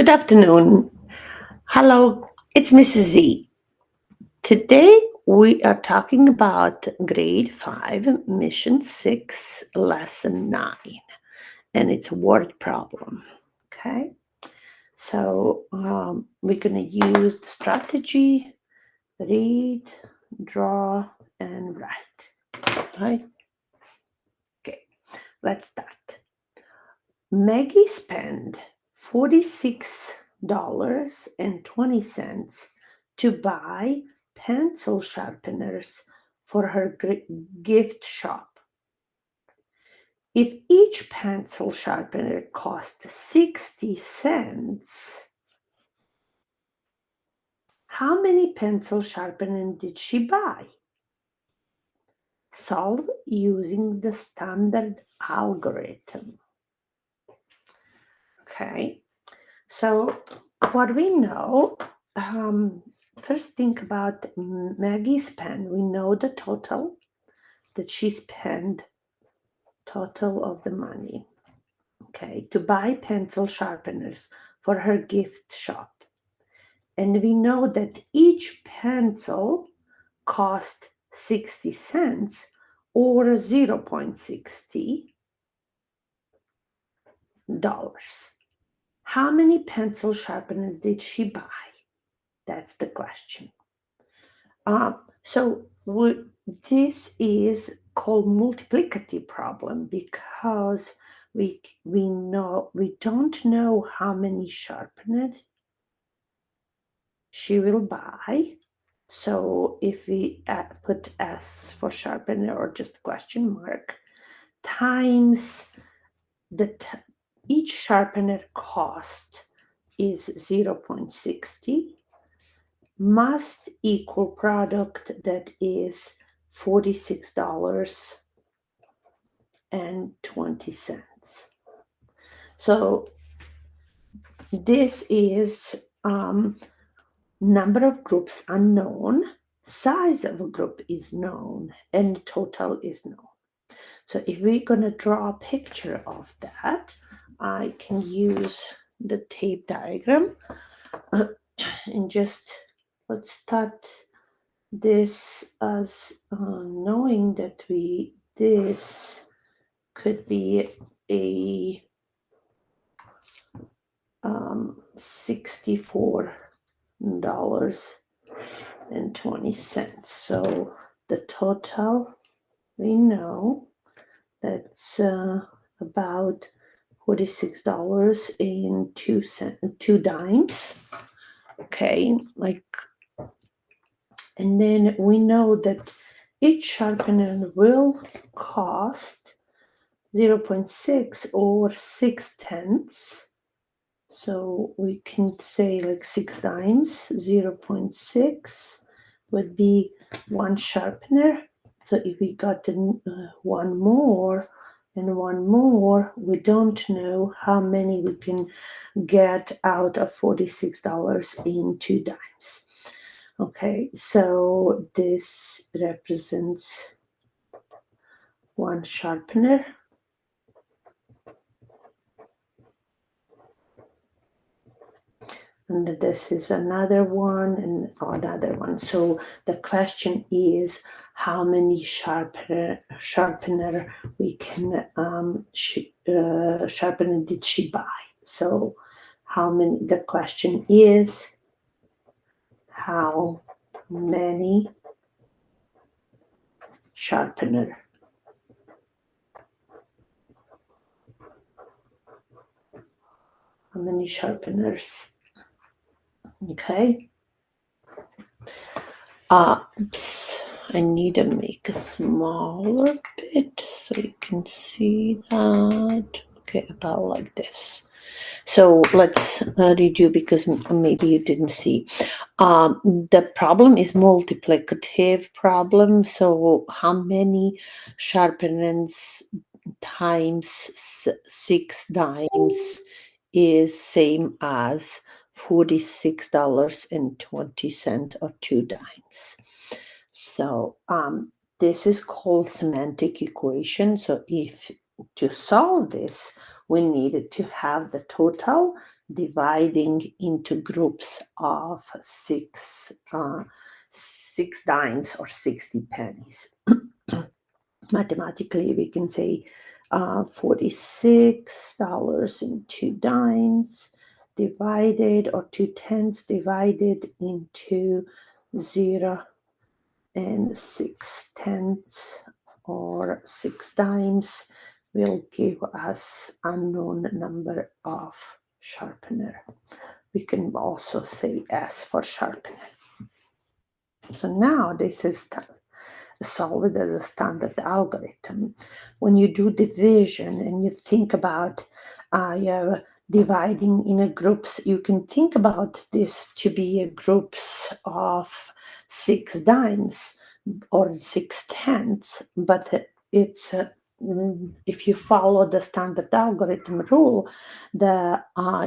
Good afternoon. Hello, it's Mrs.Z. Today we are talking about grade 5, mission 6, lesson 9, and it's a word problem. Okay, so we're going to use the strategy read, draw, and write. Right? Okay, let's start. Maggie spent $46.20 to buy pencil sharpeners for her gift shop. If each pencil sharpener cost 60 cents, how many pencil sharpeners did she buy? Solve using the standard algorithm. Okay, so what we know, first think about Maggie's spend. We know the total that she spent, total of the money, okay, to buy pencil sharpeners for her gift shop. And we know that each pencil cost 60 cents or $0.60. How many pencil sharpeners did she buy? That's the question. So this is called multiplicative problem because we don't know how many sharpeners she will buy. So if we put S for sharpener or just question mark times each sharpener cost is 0.60 must equal product that is $46.20. So this is number of groups unknown, size of a group is known, and total is known. So if we're going to draw a picture of that, I can use the tape diagram and just let's start this as knowing that this could be a $64.20. So the total we know that's about $46.02. Okay, and then we know that each sharpener will cost 0.6 or 6/10. So we can say 6 times 0.6 would be one sharpener. So if we got one more and one more, we don't know how many we can get out of $46.02. Okay, so this represents one sharpener. And this is another one and another one. So the question is how many sharpener we can sharpener did she buy? So how many? The question is how many sharpener? How many sharpeners? Okay. Oops. I need to make a smaller bit so you can see that. Okay, about like this. So let's redo because maybe you didn't see. The problem is multiplicative problem. So how many sharpeners times 6 dimes is same as $46.20 or 2 dimes. So this is called semantic equation. So if to solve this, we needed to have the total dividing into groups of 6 dimes or 60 pennies. Mathematically, we can say $46 and 2 dimes divided, or 2/10 divided into 0 and 6/10 or 6 dimes will give us unknown number of sharpener. We can also say S for sharpener. So now this is solved as a standard algorithm. When you do division and you think about you're dividing in a groups, you can think about this to be a groups of 6 dimes or 6/10, but it's if you follow the standard algorithm rule,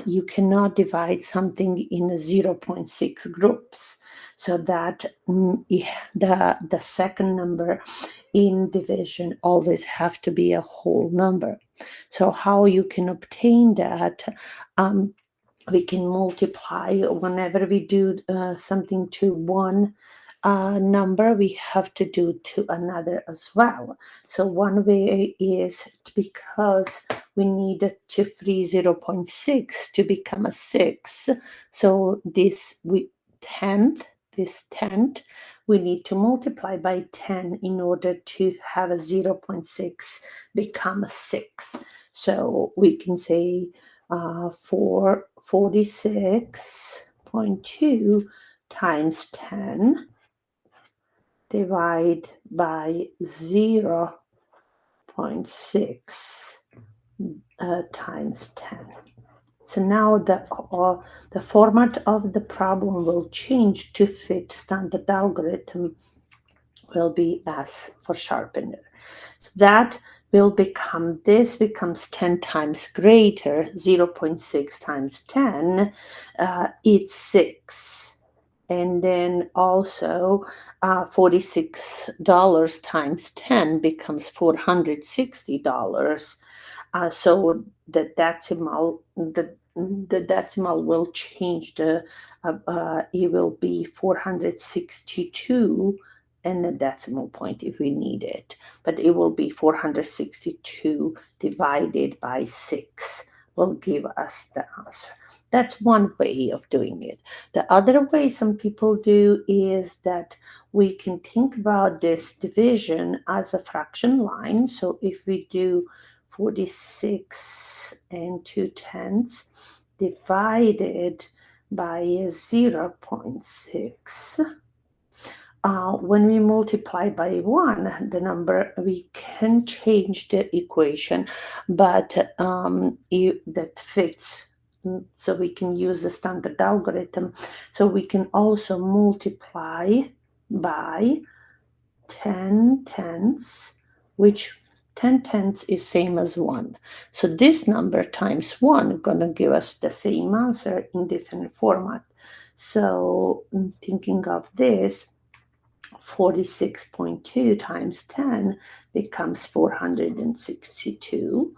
you cannot divide something in 0.6 groups. So that the second number in division always have to be a whole number. So how you can obtain that? We can multiply whenever we do something to one number, we have to do to another as well. So one way is because we needed to free 0.6 to become a 6. So this tenth, we need to multiply by 10 in order to have a 0.6 become a 6. So we can say 46.2 times 10 divide by 0.6 times 10. So now the format of the problem will change to fit standard algorithm, will be S for sharpener. So that will become, this becomes 10 times greater, 0.6 times 10, it's 6. And then also $46 times 10 becomes $460. So the decimal will change. It will be 462 and a decimal point if we need it, but it will be 462 divided by 6 will give us the answer. That's one way of doing it. The other way some people do is that we can think about this division as a fraction line. So if we do 46 and 2/10 divided by 0.6, when we multiply by 1, the number, we can change the equation, but that fits. So we can use the standard algorithm. So we can also multiply by 10/10, which 10/10 is same as 1. So this number times 1 is going to give us the same answer in different format. So thinking of this, 46.2 times 10 becomes 462.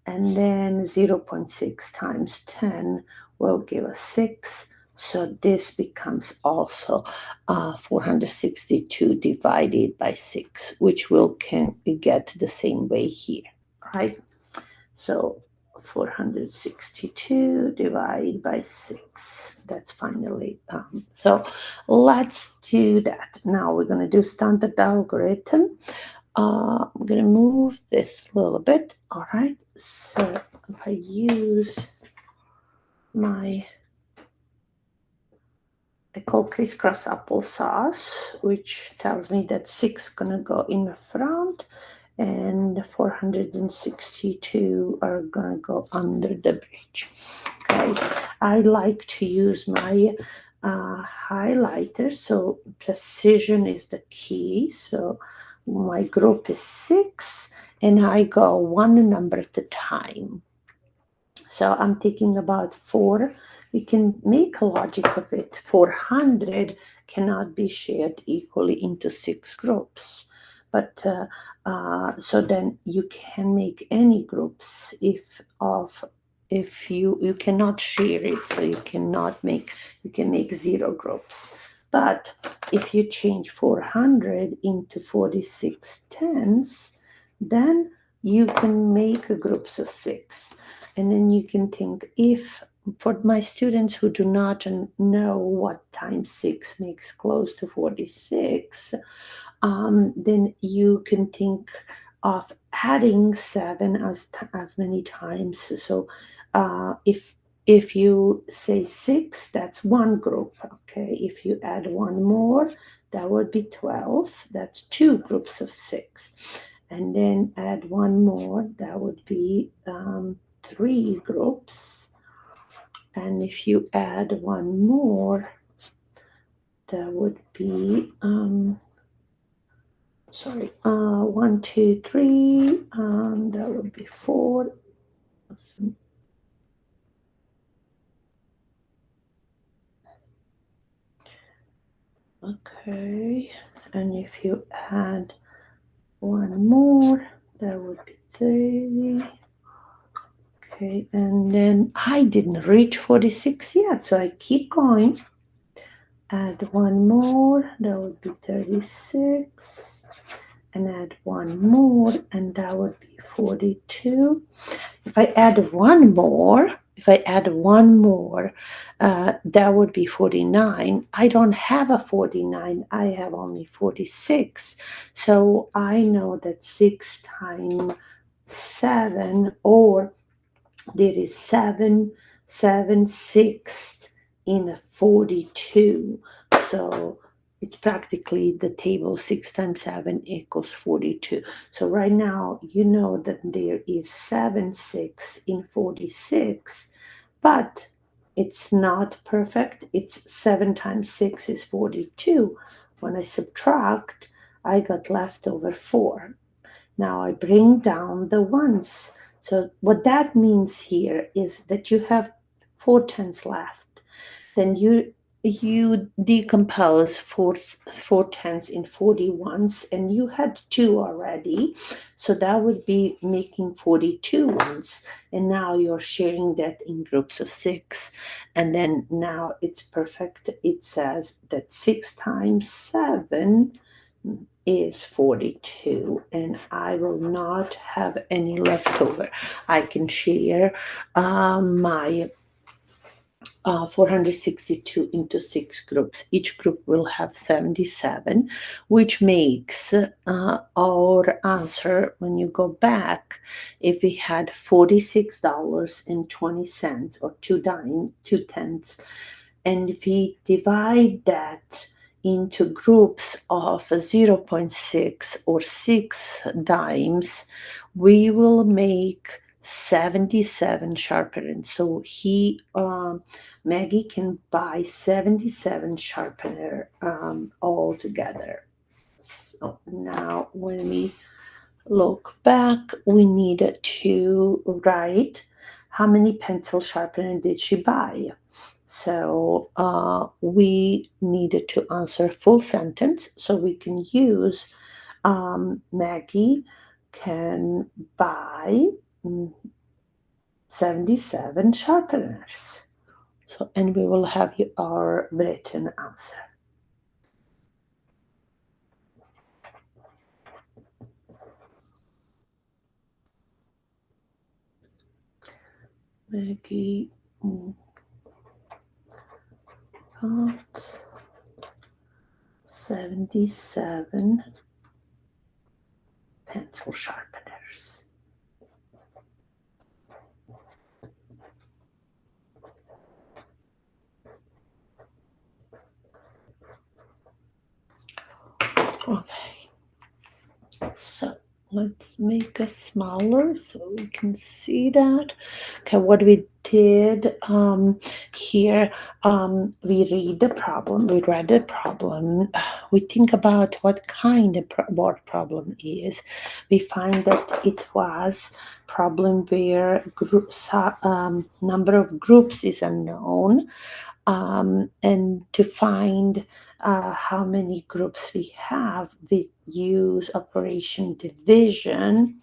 And then 0.6 times 10 will give us 6. So this becomes also 462 divided by 6, which can get the same way here, right? So 462 divided by 6. That's finally, so let's do that. Now we're going to do standard algorithm. I'm going to move this a little bit. All right. So if I use I call crisscross applesauce, which tells me that 6 going to go in the front and 462 are going to go under the bridge. Okay. I like to use my highlighter, so precision is the key. So my group is 6 and I go one number at a time. So I'm thinking about 4. We can make a logic of it. 400 cannot be shared equally into 6 groups. but so then you can make any groups if you cannot share it, so you can make 0 groups. But if you change 400 into 46 tens, then you can make groups of 6. And then you can think, if for my students who do not know what times 6 makes close to 46, then you can think of adding 7 as many times. So if you say 6, that's one group. Okay, if you add one more, that would be 12. That's 2 groups of 6. And then add one more, that would be 3 groups. And if you add one more, that would be 1, 2, 3, that would be 4. Okay, and if you add one more, that would be 30. Okay, and then I didn't reach 46 yet, so I keep going. Add one more, that would be 36. And add one more, and that would be 42. If I add one more, that would be 49. I don't have a 49, I have only 46. So I know that 6 times 7, or there is 7/6 in a 42. So it's practically the table 6 times 7 equals 42. So right now you know that there is 7/6 in 46, but it's not perfect. It's 7 times 6 is 42. When I subtract, I got left over 4. Now I bring down the ones. So what that means here is that you have 4 tenths left. Then you decompose 4 tenths in 41s, and you had 2 already. So that would be making 42 ones. And now you're sharing that in groups of 6. And then now it's perfect. It says that 6 times 7 is 42, and I will not have any leftover. I can share my 462 into 6 groups. Each group will have 77, which makes our answer, when you go back, if we had $46.20 or 2 tenths, and if we divide that into groups of 0.6 or 6 dimes, we will make 77 sharpeners. So Maggie can buy 77 sharpener all together. So now when we look back, we need to write how many pencil sharpener did she buy. So we needed to answer full sentence, so we can use Maggie can buy 77 sharpeners. So, and we will have our written answer. Maggie bought 77 pencil sharpeners. Okay, so let's make it smaller so we can see that. Okay, what we did here, we read the problem, we think about what kind of word problem is. We find that it was problem where number of groups is unknown, and to find how many groups we have, we use operation division.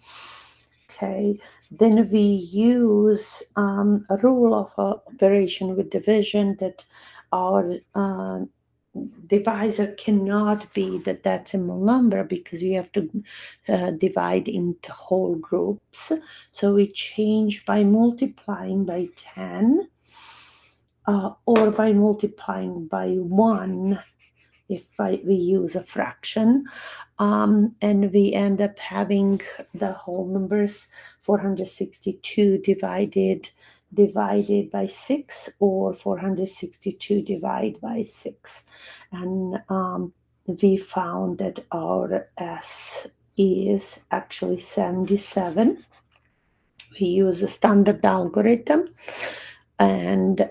Okay, then we use a rule of operation with division that our divisor cannot be the decimal number because we have to divide into whole groups. So we change by multiplying by 10 or by multiplying by 1 if we use a fraction. And we end up having the whole numbers 462 divided by 6 or 462 divided by 6. And we found that our S is actually 77. We use a standard algorithm, and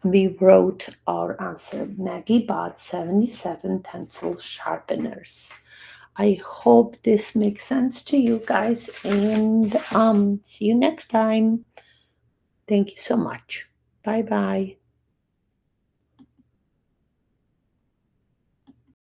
we wrote our answer. Maggie bought 77 pencil sharpeners. I hope this makes sense to you guys, and see you next time. Thank you so much. Bye bye.